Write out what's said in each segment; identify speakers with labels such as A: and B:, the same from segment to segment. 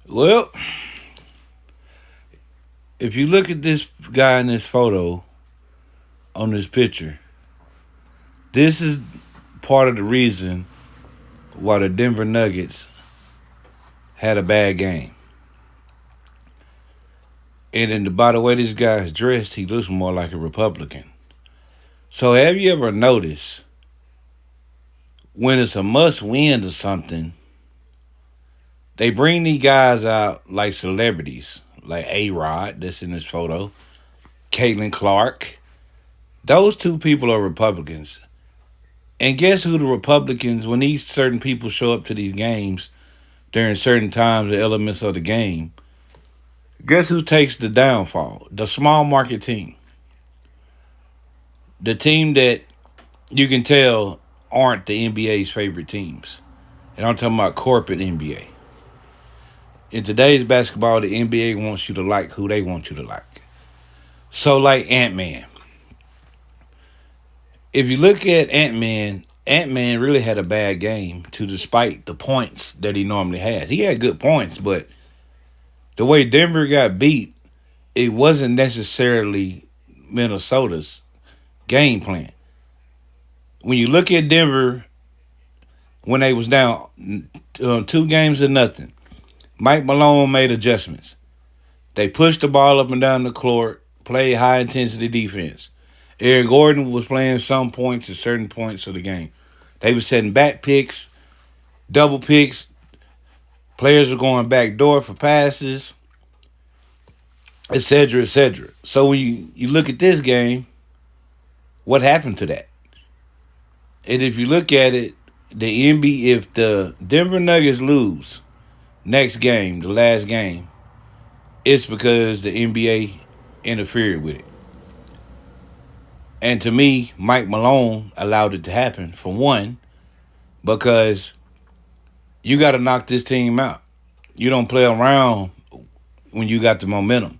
A: Well, if you look at this guy in this photo on this picture, this is part of the reason why the Denver Nuggets had a bad game. And then by the way this guy's dressed, he looks more like a Republican. So have you ever noticed when it's a must win or something, they bring these guys out like celebrities, like A Rod, that's in this photo, Caitlin Clark. Those two people are Republicans. And guess who the Republicans, when these certain people show up to these games during certain times or elements of the game, guess who takes the downfall? The small market team. The team that you can tell aren't the NBA's favorite teams. And I'm talking about corporate NBA. In today's basketball, the NBA wants you to like who they want you to like. So, like Ant-Man. If you look at Ant-Man, Ant-Man really had a bad game to despite the points that he normally has. He had good points, but the way Denver got beat, it wasn't necessarily Minnesota's game plan. When you look at Denver when they was down 2 games to nothing, Mike Malone made adjustments. They pushed the ball up and down the court, played high intensity defense. Aaron Gordon was playing some points at certain points of the game. They were setting back picks, double picks. Players were going back door for passes, etc., etc. So when you look at this game, what happened to that? And if you look at it, the NBA, if the Denver Nuggets lose next game, the last game, it's because the NBA interfered with it. And to me, Mike Malone allowed it to happen, for one, because you got to knock this team out. You don't play around when you got the momentum.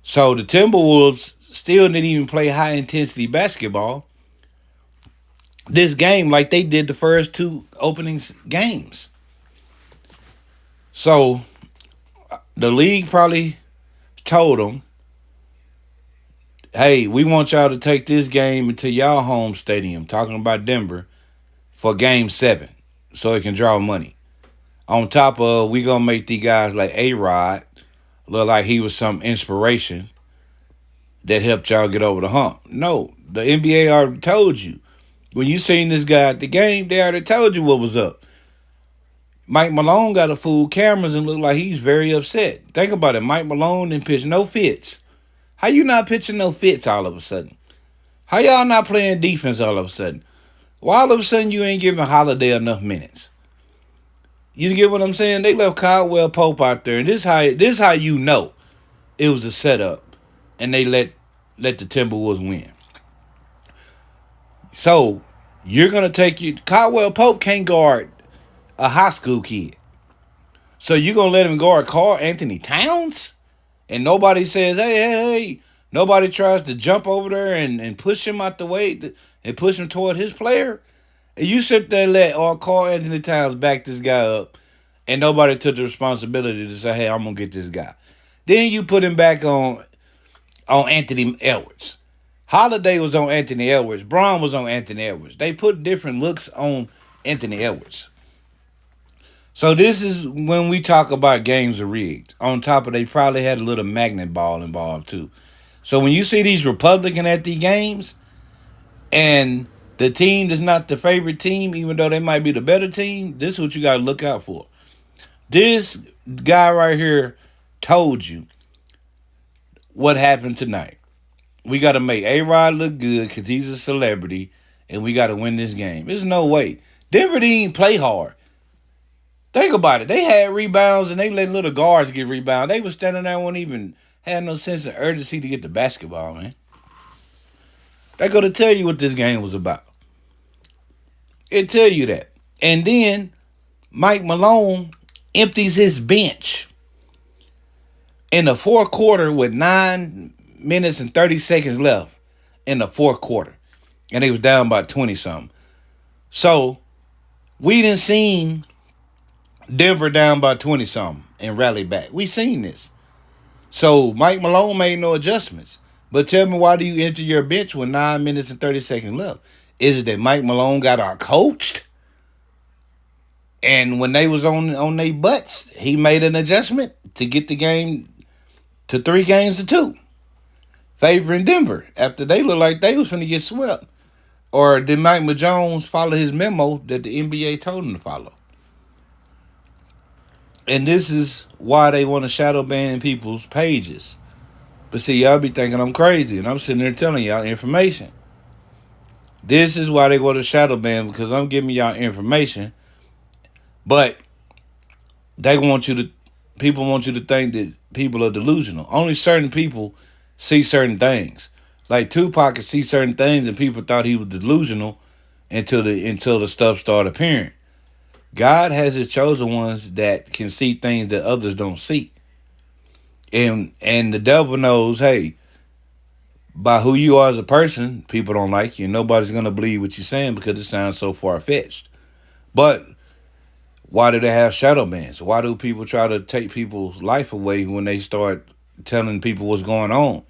A: So the Timberwolves still didn't even play high intensity basketball this game like they did the first two opening games. So the league probably told them, hey, we want y'all to take this game into y'all home stadium, talking about Denver, for game 7 so it can draw money. On top of, we going to make these guys like A-Rod look like he was some inspiration that helped y'all get over the hump. No, the NBA already told you. When you seen this guy at the game, they already told you what was up. Mike Malone got to fool cameras and look like he's very upset. Think about it. Mike Malone didn't pitch no fits. How you not pitching no fits all of a sudden? How y'all not playing defense all of a sudden? Why all of a sudden you ain't giving Holiday enough minutes? You get what I'm saying? They left Caldwell Pope out there, and this how you know it was a setup, and they let the Timberwolves win. So you're gonna take you. Caldwell Pope can't guard a high school kid. So you gonna let him guard Carl Anthony Towns? And nobody says, hey. Nobody tries to jump over there and push him out the way and push him toward his player. And you sit there and let Carl Anthony Towns back this guy up, and nobody took the responsibility to say, hey, I'm gonna get this guy. Then you put him back on Anthony Edwards. Holiday was on Anthony Edwards. Braun was on Anthony Edwards. They put different looks on Anthony Edwards. So this is when we talk about games are rigged. On top of, they probably had a little magnet ball involved too. So when you see these Republican at the games and the team is not the favorite team, even though they might be the better team, this is what you got to look out for. This guy right here told you what happened tonight. We got to make A-Rod look good because he's a celebrity, and we got to win this game. There's no way. Denver didn't even play hard. Think about it. They had rebounds, and they let little guards get rebounds. They was standing there and wouldn't even had no sense of urgency to get the basketball, man. They going to tell you what this game was about. It tell you that. And then Mike Malone empties his bench in the fourth quarter with 9 minutes and 30 seconds left in the fourth quarter. And they was down by 20 something. So we didn't see Denver down by 20 something and rally back. We seen this. So Mike Malone made no adjustments. But tell me, why do you enter your bench with 9 minutes and 30 seconds left? Is it that Mike Malone got out coached? And when they was on their butts, he made an adjustment to get the game to 3 games to 2, favoring Denver after they looked like they was going to get swept. Or did Mike Jones follow his memo that the NBA told him to follow? And this is why they want to shadow ban people's pages. But see, y'all be thinking I'm crazy, and I'm sitting there telling y'all information. This is why they go to shadow ban, because I'm giving y'all information. But they want you to, people want you to think that people are delusional. Only certain people see certain things. Like Tupac could see certain things, and people thought he was delusional until the stuff started appearing. God has his chosen ones that can see things that others don't see. And the devil knows, hey, by who you are as a person, people don't like you. Nobody's going to believe what you're saying because it sounds so far-fetched. But why do they have shadow bans? Why do people try to take people's life away when they start telling people what's going on?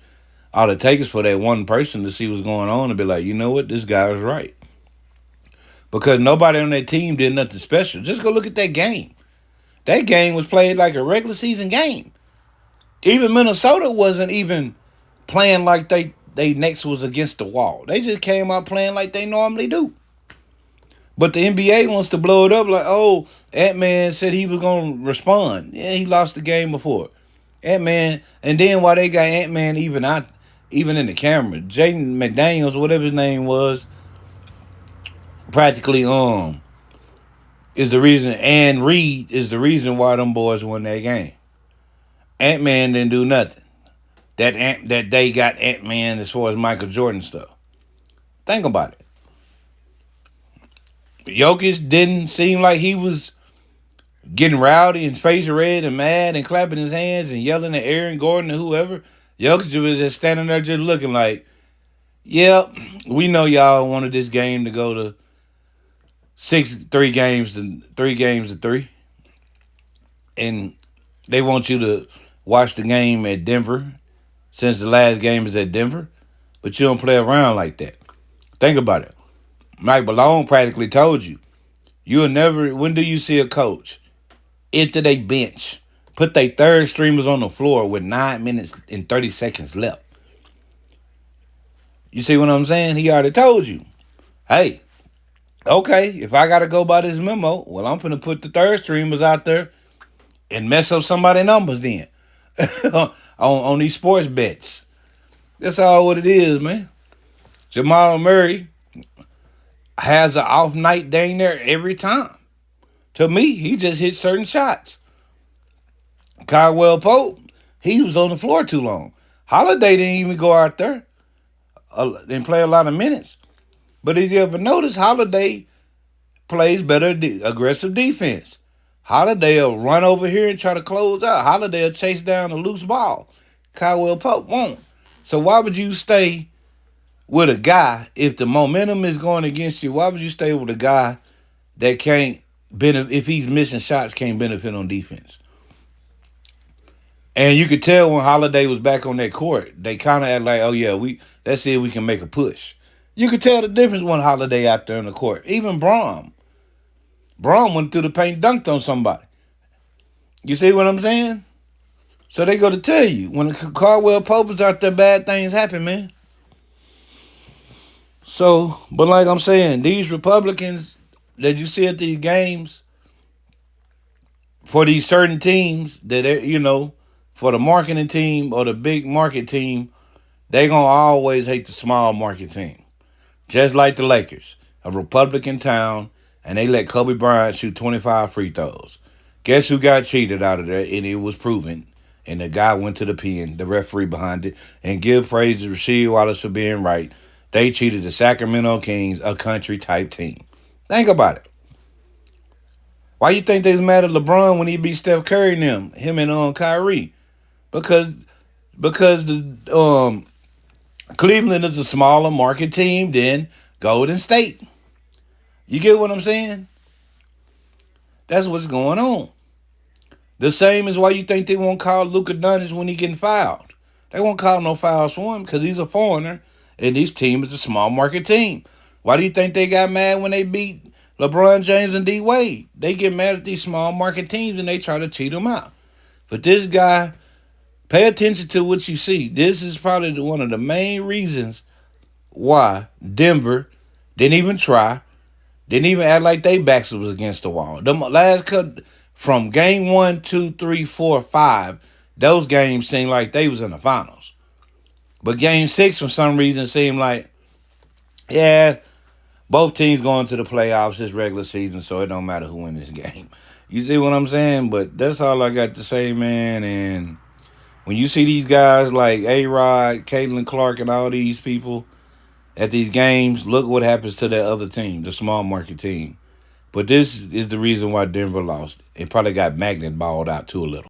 A: All it takes is for that one person to see what's going on and be like, you know what, this guy was right. Because nobody on that team did nothing special. Just go look at that game. That game was played like a regular season game. Even Minnesota wasn't even playing like they necks was against the wall. They just came out playing like they normally do. But the NBA wants to blow it up like, oh, Ant-Man said he was going to respond. Yeah, he lost the game before. Ant-Man, and then while they got Ant-Man even in the camera, Jaden McDaniels, whatever his name was, practically is the reason, and Reed is the reason why them boys won that game. Ant-Man didn't do nothing. That they got Ant-Man as far as Michael Jordan stuff. Think about it. Jokic didn't seem like he was getting rowdy and face red and mad and clapping his hands and yelling at Aaron Gordon and whoever. Jokic was just standing there just looking like, yep, we know y'all wanted this game to go to 3 games to 3. And they want you to watch the game at Denver since the last game is at Denver. But you don't play around like that. Think about it. Mike Malone practically told you, you'll never, when do you see a coach enter they bench, put their third streamers on the floor with 9 minutes and 30 seconds left? You see what I'm saying? He already told you, hey, okay, if I got to go by this memo, well, I'm going to put the third streamers out there and mess up somebody's numbers then on these sports bets. That's all what it is, man. Jamal Murray has an off night dang there every time. To me, he just hit certain shots. Caldwell Pope, he was on the floor too long. Holiday didn't even go out there and play a lot of minutes. But if you ever notice, Holiday plays better aggressive defense. Holiday will run over here and try to close out. Holiday will chase down a loose ball. Caldwell Pope won't. So why would you stay with a guy, if the momentum is going against you, why would you stay with a guy that can't benefit, if he's missing shots, can't benefit on defense? And you could tell when Holiday was back on that court, they kind of act like, oh yeah, let's see if we can make a push. You could tell the difference when Holiday out there on the court. Even Braun went through the paint, dunked on somebody. You see what I'm saying? So they go to tell you, when Caldwell Pope is out there, bad things happen, man. So, but like I'm saying, these Republicans that you see at these games for these certain teams that, for the marketing team or the big market team, they going to always hate the small market team. Just like the Lakers, a Republican town, and they let Kobe Bryant shoot 25 free throws. Guess who got cheated out of there? And it was proven. And the guy went to the pen, the referee behind it, and give praise to Rasheed Wallace for being right. They cheated the Sacramento Kings, a country-type team. Think about it. Why you think they was mad at LeBron when he beat Steph Curry and him and Kyrie? Because the Cleveland is a smaller market team than Golden State. You get what I'm saying? That's what's going on. The same is why you think they won't call Luka Doncic when he getting fouled. They won't call no fouls for him because he's a foreigner and this team is a small market team. Why do you think they got mad when they beat LeBron James and D Wade? They get mad at these small market teams and they try to cheat them out. But this guy, pay attention to what you see. This is probably one of the main reasons why Denver didn't even try, didn't even act like they backs was against the wall. The last cut from game 1, 2, 3, 4, 5, those games seemed like they was in the finals. But game 6, for some reason, seemed like, yeah, both teams going to the playoffs this regular season, so it don't matter who win this game. You see what I'm saying? But that's all I got to say, man. And when you see these guys like A-Rod, Caitlin Clark, and all these people at these games, look what happens to that other team, the small market team. But this is the reason why Denver lost. It probably got magnet balled out too a little.